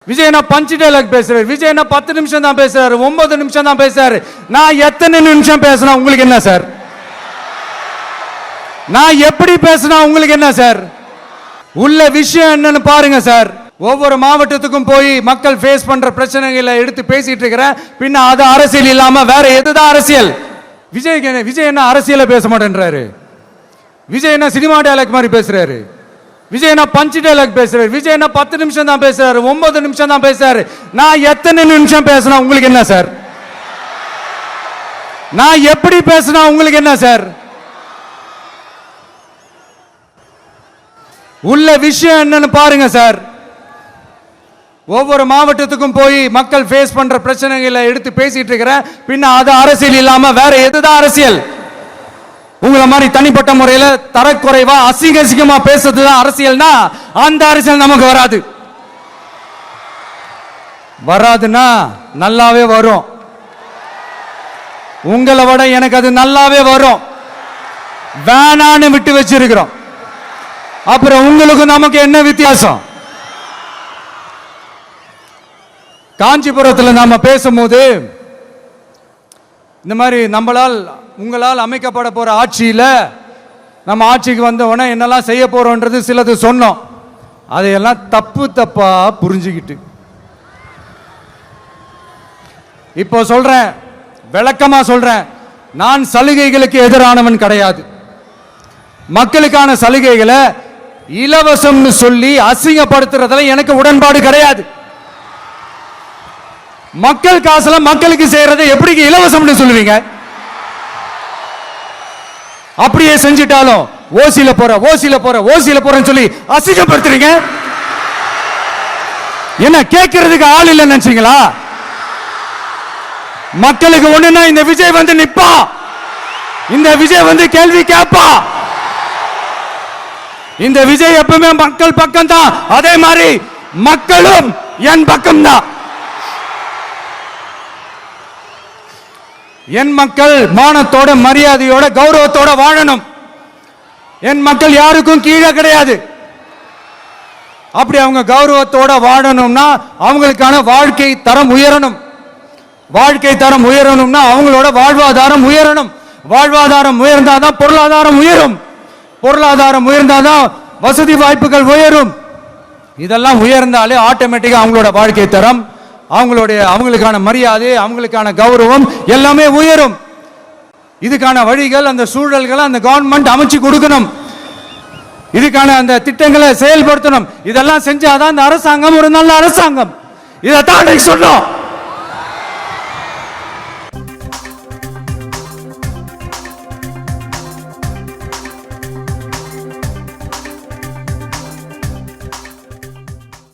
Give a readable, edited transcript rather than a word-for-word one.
விஜய் நான் punch dialogue பேசுறாரு, விஜய் நான் 10 நிமிஷம் தான் பேசுறாரு, 9 நிமிஷம் தான் பேசுறாரு. நான் எத்தனை நிமிஷம் பேசினா உங்களுக்கு என்ன சார்? நான் எப்படி பேசினா உங்களுக்கு என்ன சார்? உள்ள விஷயம் என்னன்னு பாருங்க சார். ஒவ்வொரு மாவட்டத்துக்கும் போய் மக்கள் ஃபேஸ் பண்ற பிரச்சனைகளை எடுத்து பேசிட்டு இருக்கிற, பின்ன அது அரசியல் இல்லாம வேற எதுதான் அரசியல்? விஜய் என்ன அரசியல பேச மாட்டேன்றாரு, விஜய் என்ன சினிமா டைலாக் மாதிரி பேசுறாரு, விஜய் நான் பஞ்ச் டைலாக் பேசுறாரு, விஜய் நான் 10 நிமிஷம் தான் பேசுறாரு, 9 நிமிஷம் தான் பேசுறாரு. நான் எத்தனை நிமிஷம் பேசினா உங்களுக்கு என்ன சார்? நான் எப்படி பேசினா உங்களுக்கு என்ன சார்? உள்ள விஷயம் என்னன்னு பாருங்க சார். ஒவ்வொரு மாவட்டத்துக்கும் போய் மக்கள் ஃபேஸ் பண்ற பிரச்சனைகளை எடுத்து பேசிட்டு இருக்கிற, பின்ன அது அரசியல் இல்லாம வேற எதுதான் அரசியல்? உங்களை மாதிரி தனிப்பட்ட முறையில தரக்குறைவா அசிங்கமா பேசுறதுதான் அரசியல்னா அந்த அரசியல் நமக்கு வராது. வராதுன்னா நல்லாவே வரும். உங்களை விட எனக்கு அது நல்லாவே வரும். வேணான்னு விட்டு வச்சிருக்கிறோம். அப்புறம் உங்களுக்கு நமக்கு என்ன வித்தியாசம்? காஞ்சிபுரத்தில் நாம பேசும்போது இந்த மாதிரி உங்களால் அமைக்கப்பட போற ஆட்சியில நம்ம ஆட்சிக்கு வந்த உடனே என்னெல்லாம் செய்ய போறோம்ன்றது சிலது சொன்னோம். அதையெல்லாம் தப்பா புரிஞ்சுக்கிட்டு இப்போ சொல்றேன், விளக்கமா சொல்றேன். நான் சலுகைகளுக்கு எதிரானவன் கிடையாது. மக்களுக்கான சலுகைகளை இலவசம்னு சொல்லி அசிங்கப்படுத்துறதுல எனக்கு உடன்பாடு கிடையாது. மக்கள் காசுல மக்களுக்கு செய்யறதை எப்படி இலவசம்னு சொல்லுவீங்க? அப்படியே செஞ்சிட்டாலும் ஓசில போறேன்னு சொல்லி அசிங்கப்படுத்துறீங்க. என்ன கேட்கறதுக்கு ஆள் இல்லைன்னு நினைச்சீங்களா? மக்களுக்கு ஒண்ணுன்னா இந்த விஜய் வந்து நிப்பா, இந்த விஜய் வந்து கேள்வி கேட்பா. இந்த விஜய் எப்பவுமே மக்கள் பக்கம் தான், அதே மாதிரி மக்களும் என் பக்கம் தான். என் மக்கள் மானத்தோட மரியாதையோட கௌரவத்தோட வாழணும். என் மக்கள் யாருக்கும் கீழே கிடையாது. அப்படி அவங்க கௌரவத்தோட வாழணும்னா அவங்களுக்கான வாழ்க்கை தரம் உயரணும். வாழ்க்கை தரம் உயரணும்னா அவங்களோட வாழ்வாதாரம் உயரணும். வாழ்வாதாரம் உயர்ந்தாதான் பொருளாதாரம் உயரும். பொருளாதாரம் உயர்ந்தாதான் வசதி வாய்ப்புகள் உயரும். இதெல்லாம் உயர்ந்தாலே ஆட்டோமேட்டிக்கா அவங்களோட வாழ்க்கை தரம், அவங்களுக்கான மரியாதை, அவங்களுக்கான கௌரவம் எல்லாமே உயரும். இதுக்கான வழிகள், அந்த சூழல்களை அந்த கவர்மெண்ட் அமைச்சு கொடுக்கணும். இதுக்கான அந்த திட்டங்களை செயல்படுத்தணும். இதெல்லாம் செஞ்சாதான் அந்த அரசாங்கம் ஒரு நல்ல அரசாங்கம். இதைத்தான் சொன்னோம்.